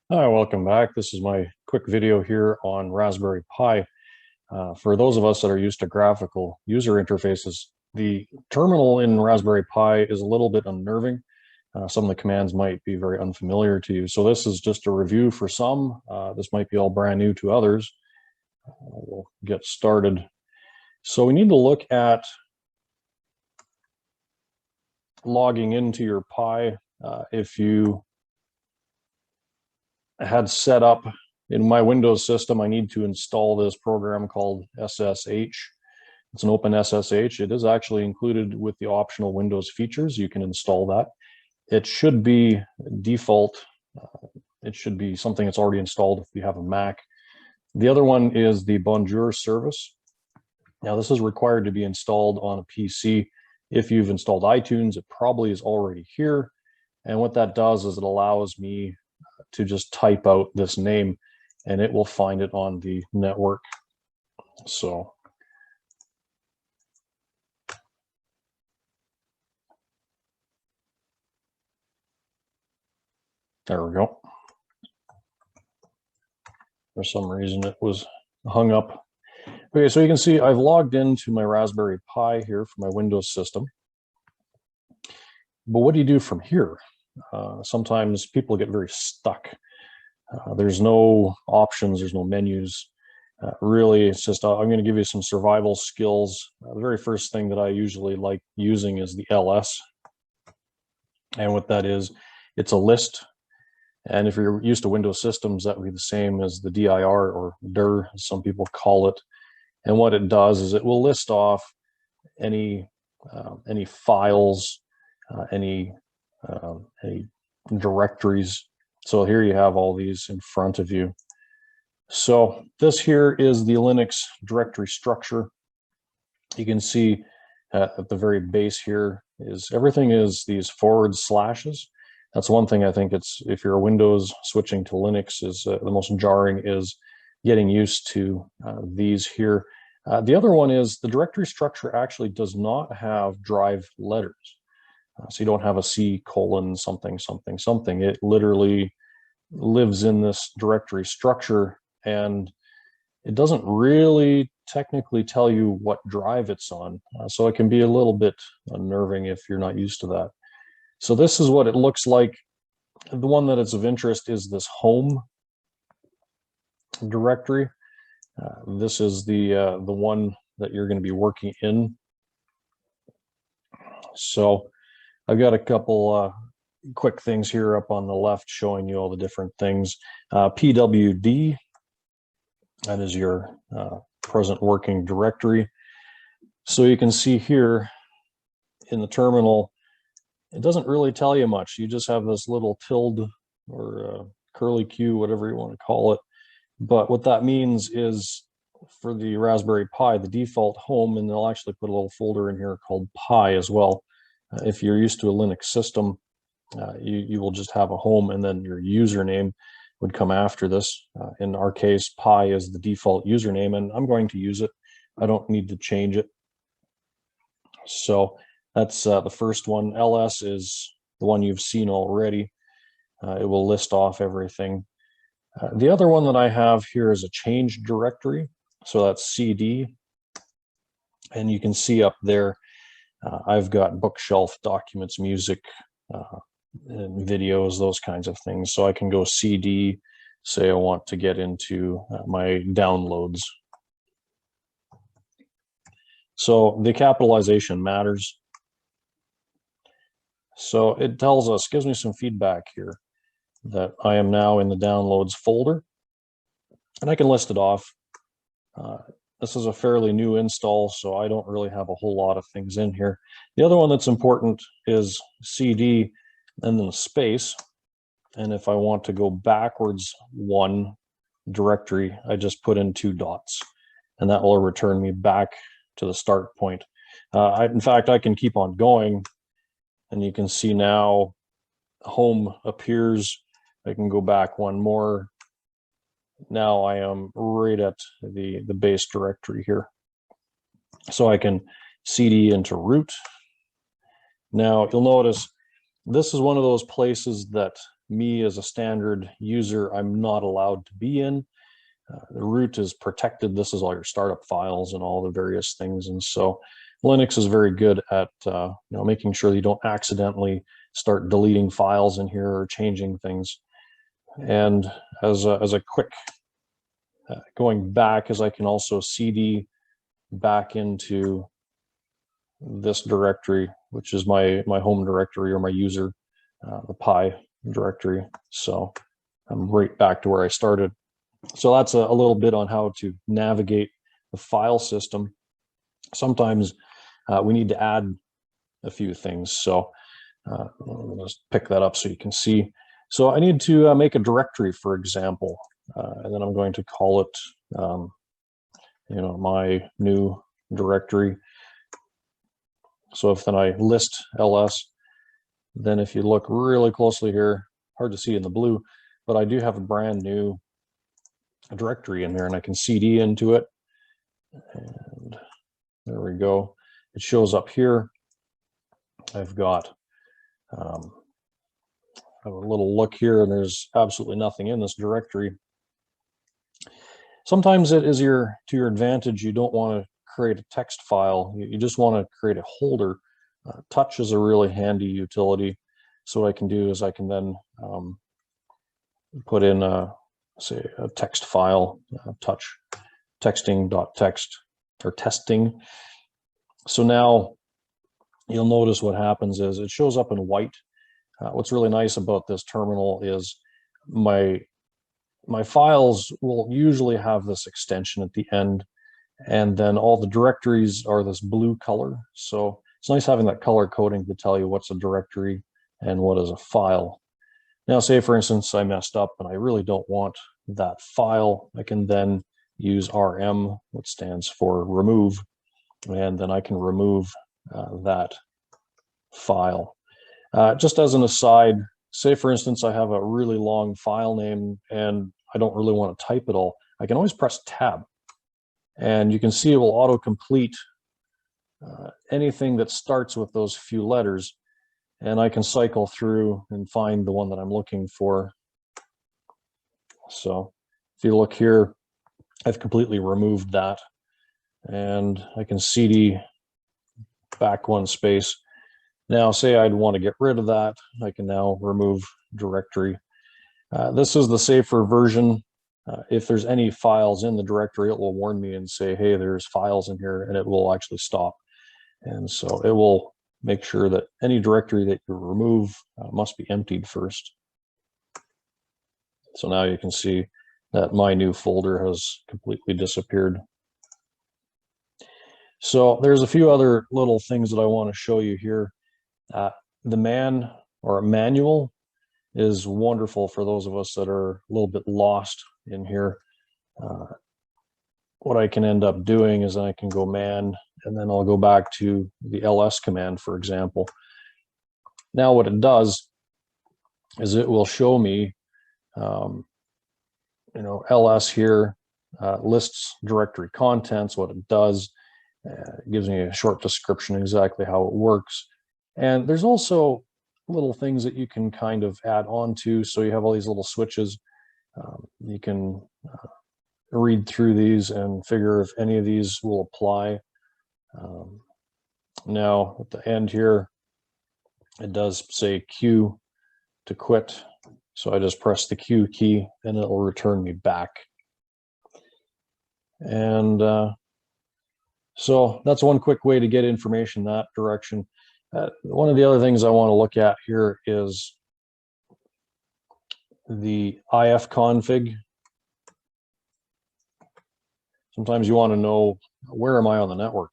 Hi, welcome back. This is my quick video here on Raspberry Pi. For those of us that are used to graphical user interfaces, the terminal in Raspberry Pi is a little bit unnerving. Some of the commands might be very unfamiliar to you. So this is just a review for some. This might be all brand new to others. We'll get started. So we need to look at logging into your Pi. If you had set up in my Windows system, I need to install this program called SSH. It's an open SSH. It is actually included with the optional Windows features. You can install that. It should be default. It should be something that's already installed if you have a Mac. The other one is the Bonjour service. Now, this is required to be installed on a PC. If you've installed iTunes, it probably is already here. And what that does is it allows me to just type out this name and it will find it on the network. So there we go. For some reason it was hung up. Okay, so you can see I've logged into my Raspberry Pi here for my Windows system. But what do you do from here? Sometimes people get very stuck. There's no options, there's no menus. Really, it's just, I'm going to give you some survival skills. The very first thing that I usually like using is the ls. And what that is, it's a list. And if you're used to Windows systems, that would be the same as the dir or dir, as some people call it. And what it does is it will list off any files, any directories. So here you have all these in front of you. So this here is the Linux directory structure. You can see at the very base here is everything is these forward slashes. That's one thing I think it's, if you're a Windows switching to Linux, is the most jarring is getting used to these here. The other one is the directory structure actually does not have drive letters. So you don't have a C colon something, something, something. It literally lives in this directory structure, and it doesn't really technically tell you what drive it's on. So it can be a little bit unnerving if you're not used to that. So this is what it looks like. The one that is of interest is this home directory. This is the one that you're going to be working in. So I've got a couple quick things here up on the left showing you all the different things. PWD, that is your present working directory. So you can see here in the terminal, it doesn't really tell you much. You just have this little tilde or curly Q, whatever you want to call it. But what that means is for the Raspberry Pi, the default home, and they'll actually put a little folder in here called Pi as well. If you're used to a Linux system, you will just have a home and then your username would come after this. In our case, Pi is the default username, and I'm going to use it. I don't need to change it. So that's the first one. ls is the one you've seen already. It will list off everything. The other one that I have here is a change directory. So that's CD. And you can see up there, I've got bookshelf, documents, music, and videos, those kinds of things. So I can go CD, say I want to get into my downloads. So the capitalization matters. So it tells us, gives me some feedback here that I am now in the downloads folder, and I can list it off. This is a fairly new install, so I don't really have a whole lot of things in here. The other one that's important is CD and then the space. And if I want to go backwards one directory, I just put in 2 dots, and that will return me back to the start point. In fact, I can keep on going, and you can see now home appears. I can go back one more. Now I am right at the base directory here. So I can CD into root. Now you'll notice this is one of those places that me as a standard user, I'm not allowed to be in. The root is protected. This is all your startup files and all the various things. And so Linux is very good at making sure you don't accidentally start deleting files in here or changing things. And as a quick going back, as I can also cd back into this directory, which is my home directory or my user, the pi directory. So I'm right back to where I started. So that's a little bit on how to navigate the file system. Sometimes we need to add a few things. So I'll just pick that up so you can see. So I need to make a directory, for example, and then I'm going to call it, my new directory. So if then I list ls, then if you look really closely here, hard to see in the blue, but I do have a brand new directory in there, and I can cd into it. And there we go. It shows up here. I've got have a little look here, and there's absolutely nothing in this directory. Sometimes it is to your advantage. You don't want to create a text file. You just want to create a holder. Touch is a really handy utility. So what I can do is I can then put in say a text file, touch texting.text or testing. So now you'll notice what happens is it shows up in white. What's really nice about this terminal is my files will usually have this extension at the end, and then all the directories are this blue color. So it's nice having that color coding to tell you what's a directory and what is a file. Now, say for instance, I messed up and I really don't want that file. I can then use rm, which stands for remove, and then I can remove that file. Just as an aside, say for instance, I have a really long file name and I don't really want to type it all. I can always press tab, and you can see it will auto-complete anything that starts with those few letters, and I can cycle through and find the one that I'm looking for. So if you look here, I've completely removed that, and I can cd back one space. Now, say I'd want to get rid of that, I can now remove directory. This is the safer version. If there's any files in the directory, it will warn me and say, hey, there's files in here, and it will actually stop. And so it will make sure that any directory that you remove must be emptied first. So now you can see that my new folder has completely disappeared. So there's a few other little things that I want to show you here. The man or manual is wonderful for those of us that are a little bit lost in here. What I can end up doing is I can go man, and then I'll go back to the ls command, for example. Now what it does is it will show me, ls here lists directory contents, what it does. It gives me a short description exactly how it works. And there's also little things that you can kind of add on to. So you have all these little switches. You can read through these and figure if any of these will apply. Now at the end here, it does say Q to quit. So I just press the Q key and it will return me back. And so that's one quick way to get information that direction. One of the other things I want to look at here is the Ifconfig. Sometimes you want to know, where am I on the network?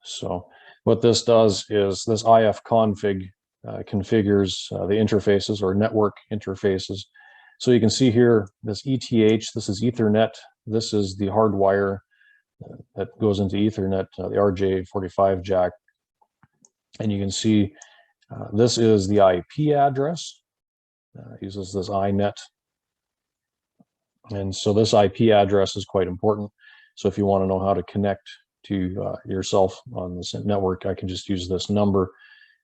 So what this does is this Ifconfig configures the interfaces or network interfaces. So you can see here, this ETH, this is Ethernet, this is the hardwire that goes into Ethernet, the RJ45 jack. And you can see this is the IP address, uses this inet. And so this IP address is quite important. So if you want to know how to connect to yourself on this network, I can just use this number.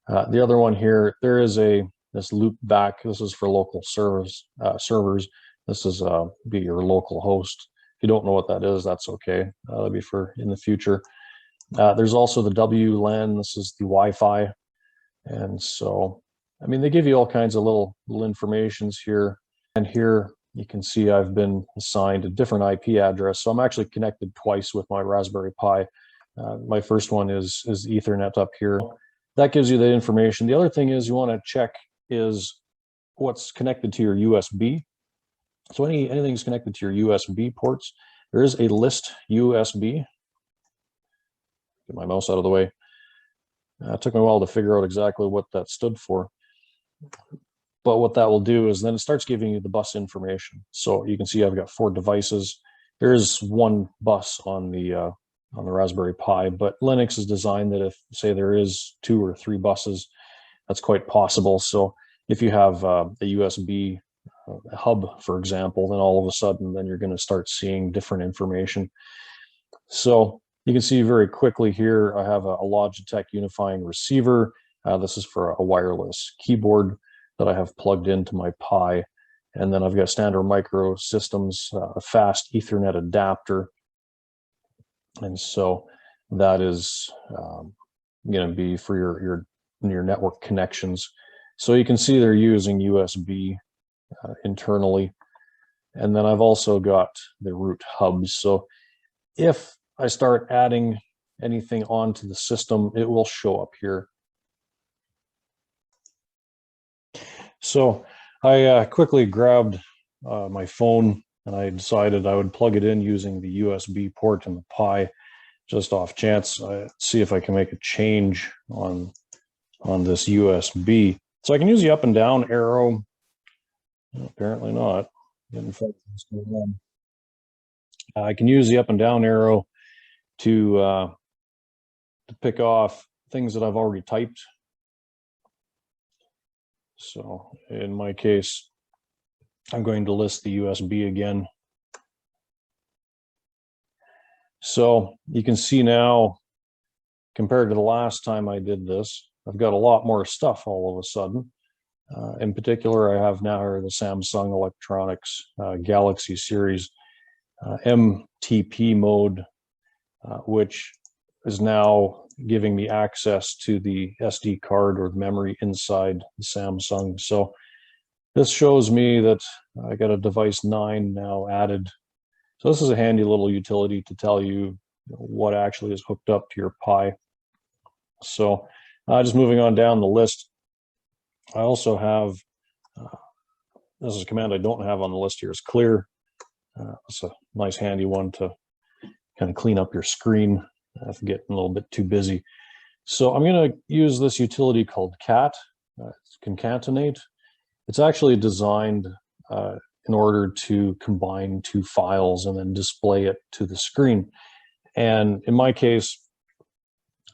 The other one here, there is a this loop back. This is for local servers. This is be your local host. If you don't know what that is, that's okay. That'll be for in the future. There's also the WLAN. This is the Wi-Fi. And so, I mean, they give you all kinds of little informations here. And here you can see I've been assigned a different IP address. So I'm actually connected twice with my Raspberry Pi. My first one is Ethernet up here. That gives you the information. The other thing is you want to check is what's connected to your USB. So anything's connected to your USB ports. There is a list USB. Get my mouse out of the way. It took me a while to figure out exactly what that stood for. But what that will do is then it starts giving you the bus information. So you can see I've got 4 devices. There is one bus on the Raspberry Pi, but Linux is designed that if, say, there is 2 or 3 buses, that's quite possible. So if you have a USB hub, for example, then all of a sudden, then you're going to start seeing different information. So you can see very quickly here, I have a Logitech unifying receiver. This is for a wireless keyboard that I have plugged into my Pi. And then I've got standard micro systems, a fast Ethernet adapter. And so that is going to be for your network connections. So you can see they're using USB internally. And then I've also got the root hubs. So if I start adding anything onto the system, it will show up here. So I quickly grabbed my phone and I decided I would plug it in using the USB port in the Pi, just off chance. See if I can make a change on this USB. So I can use the up and down arrow. Apparently not. I can use the up and down arrow to pick off things that I've already typed. So in my case, I'm going to list the USB again. So you can see now, compared to the last time I did this, I've got a lot more stuff all of a sudden. In particular, I have now the Samsung Electronics Galaxy Series MTP mode, which is now giving me access to the SD card or the memory inside the Samsung. So this shows me that I got a device 9 now added. So this is a handy little utility to tell you what actually is hooked up to your Pi. So just moving on down the list, I also have, this is a command I don't have on the list here, is clear. It's a nice handy one to kind of clean up your screen if you're getting a little bit too busy. So I'm going to use this utility called cat, concatenate. It's actually designed in order to combine 2 files and then display it to the screen. And in my case,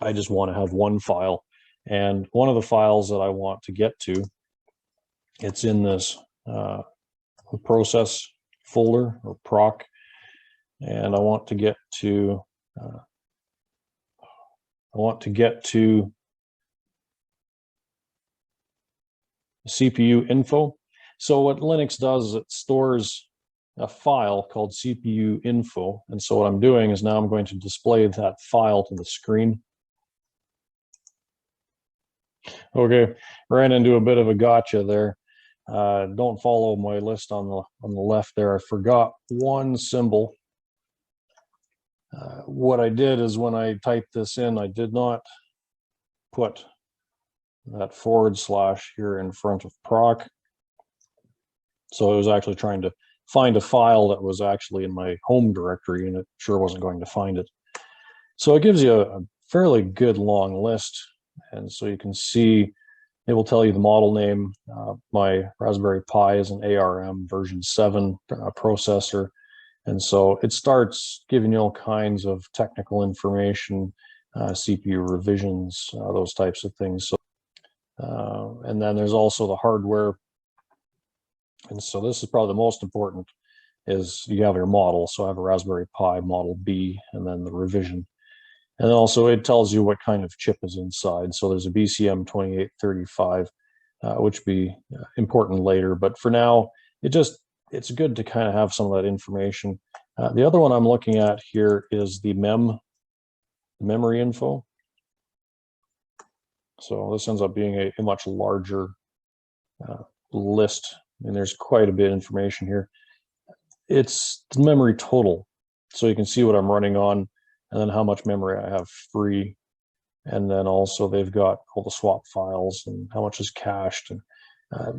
I just want to have one file. And one of the files that I want to get to, it's in this process folder or proc. And I want to get to CPU info. So what Linux does is it stores a file called CPU info. And so what I'm doing is now I'm going to display that file to the screen. Okay, ran into a bit of a gotcha there. Don't follow my list on the left there. I forgot one symbol. What I did is when I typed this in, I did not put that / here in front of proc. So I was actually trying to find a file that was actually in my home directory, and it sure wasn't going to find it. So it gives you a fairly good long list. And so you can see, it will tell you the model name. My Raspberry Pi is an ARM version 7 processor. And so it starts giving you all kinds of technical information, CPU revisions, those types of things. So, and then there's also the hardware. And so this is probably the most important, is you have your model. So I have a Raspberry Pi Model B, and then the revision. And then also it tells you what kind of chip is inside. So there's a BCM 2835. which would be important later. But for now, it's good to kind of have some of that information. The other one I'm looking at here is the memory info. So this ends up being a much larger list, and there's quite a bit of information here. It's the memory total, so you can see what I'm running on, and then how much memory I have free, and then also they've got all the swap files and how much is cached, and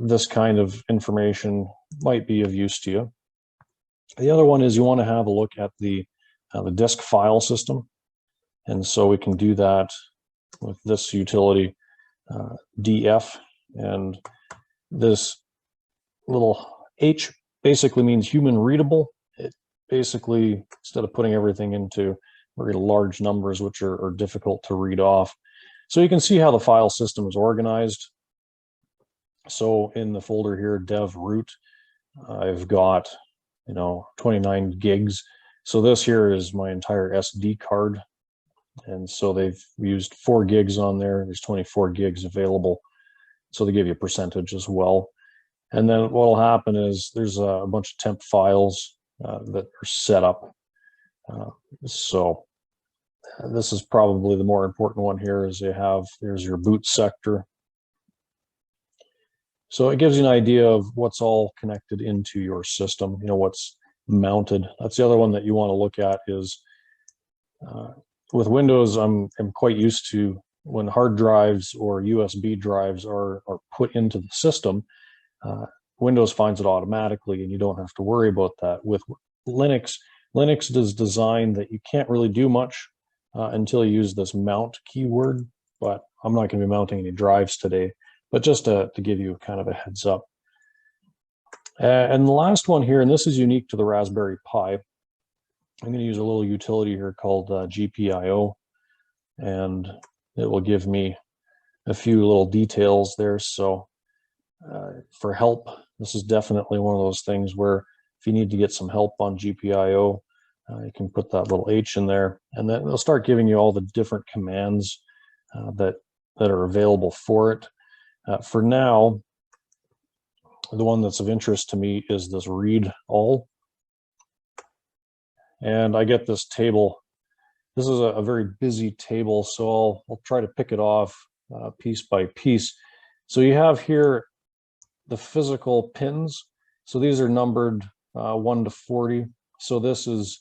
this kind of information might be of use to you. The other one is you want to have a look at the disk file system, and so we can do that with this utility df, and this little h basically means human readable. It basically, instead of putting everything into very large numbers which are difficult to read off. So you can see how the file system is organized. So in the folder here, dev root, I've got 29 gigs. So this here is my entire SD card, and so they've used 4 gigs on there. There's 24 gigs available, so they give you a percentage as well. And then what will happen is there's a bunch of temp files that are set up. So this is probably the more important one here, is there's your boot sector. So it gives you an idea of what's all connected into your system, what's mounted. That's the other one that you want to look at is with Windows, I'm quite used to when hard drives or USB drives are put into the system, Windows finds it automatically, and you don't have to worry about that. With Linux is designed that you can't really do much until you use this mount keyword, but I'm not going to be mounting any drives today, but just to give you kind of a heads up. And the last one here, and this is unique to the Raspberry Pi, I'm going to use a little utility here called GPIO, and it will give me a few little details there. So for help, this is definitely one of those things where if you need to get some help on GPIO, you can put that little H in there, and then it'll start giving you all the different commands that are available for it. For now, the one that's of interest to me is this read all. And I get this table. This is a very busy table, so I'll try to pick it off piece by piece. So you have here the physical pins. So these are numbered 1 to 40. So this is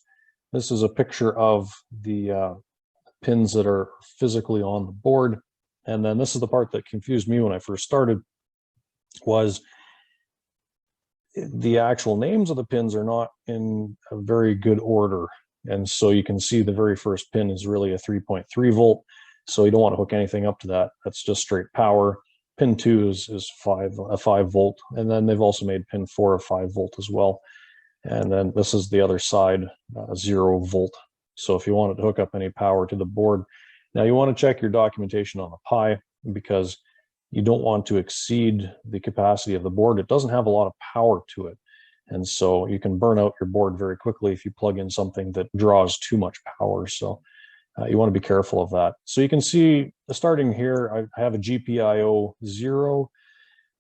a picture of the pins that are physically on the board. And then this is the part that confused me when I first started, was the actual names of the pins are not in a very good order. And so you can see the very first pin is really a 3.3 volt. So you don't want to hook anything up to that. That's just straight power. Pin 2 is a 5 volt. And then they've also made pin 4 a 5 volt as well. And then this is the other side, 0 volt. So if you wanted to hook up any power to the board, now you want to check your documentation on the Pi, because you don't want to exceed the capacity of the board. It doesn't have a lot of power to it. And so you can burn out your board very quickly if you plug in something that draws too much power. So you want to be careful of that. So you can see starting here, I have a GPIO 0,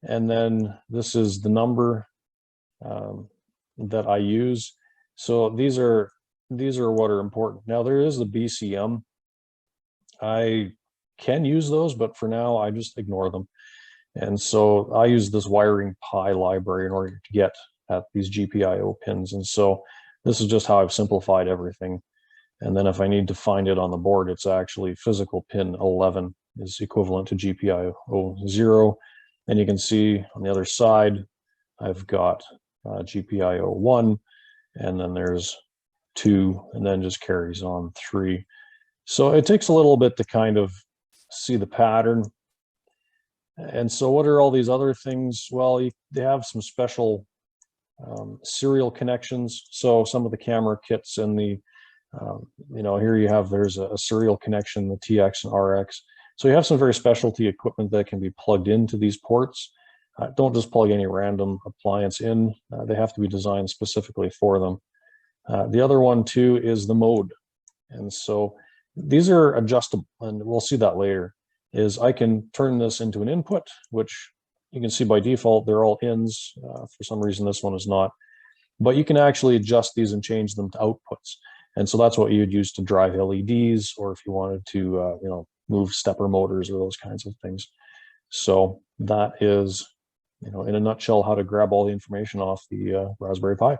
and then this is the number that I use. So these are what are important. Now there is the BCM. I can use those, but for now I just ignore them. And so I use this wiring Pi library in order to get at these GPIO pins. And so this is just how I've simplified everything. And then if I need to find it on the board, it's actually physical pin 11 is equivalent to GPIO 0. And you can see on the other side, I've got GPIO 1, and then there's 2, and then just carries on 3. So it takes a little bit to kind of see the pattern. And so what are all these other things? Well, they have some special serial connections. So some of the camera kits and the, here there's a serial connection, the TX and RX. So you have some very specialty equipment that can be plugged into these ports. Don't just plug any random appliance in. They have to be designed specifically for them. The other one too is the mode. And so these are adjustable, and we'll see that later, is I can turn this into an input, which You can see by default, they're all ins. For some reason, this one is not. But you can actually adjust these and change them to outputs. And so that's what you'd use to drive LEDs, or if you wanted to, move stepper motors or those kinds of things. So that is, in a nutshell, how to grab all the information off the Raspberry Pi.